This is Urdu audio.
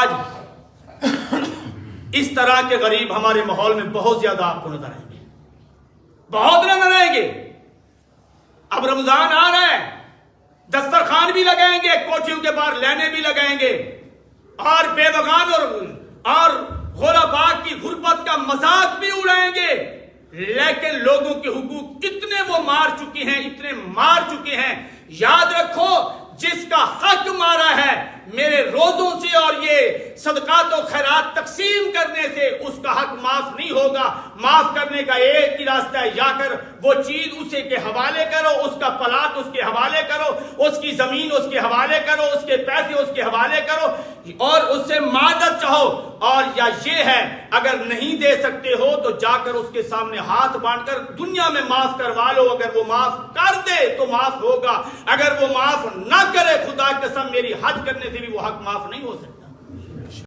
آج اس طرح کے غریب ہمارے ماحول میں بہت زیادہ آپ کو نظر آئیں گے، بہت نظر آئیں گے۔ اب رمضان آ رہا ہے، دسترخوان بھی لگائیں گے، کوٹھیوں کے باہر لینے بھی لگائیں گے، اور بے بغان اور غرباء کی غربت کا مذاق بھی اڑائیں گے، لیکن لوگوں کے حقوق اتنے وہ مار چکے ہیں، اتنے مار چکے ہیں۔ یاد رکھو، جس کا حق مارا ہے میرے روزوں سے اور یہ صدقات و خیرات تقسیم کرنے سے، اس کا حق معاف نہیں ہوگا۔ معاف کرنے کا ایک ہی راستہ ہے، یا کر وہ چیز اسے کے حوالے کرو، اس کا پلاٹ اس کے حوالے کرو، اس کی زمین اس کے حوالے کرو، اس کے پیسے اس کے حوالے کرو، اور اس سے معذرت چاہو۔ اور یا یہ ہے، اگر نہیں دے سکتے ہو تو جا کر اس کے سامنے ہاتھ باندھ کر دنیا میں معاف کروا لو۔ اگر وہ معاف کر دے تو معاف ہوگا، اگر وہ معاف نہ کرے، خدا کی قسم میری حج کرنے سے بھی وہ حق معاف نہیں ہو سکتا۔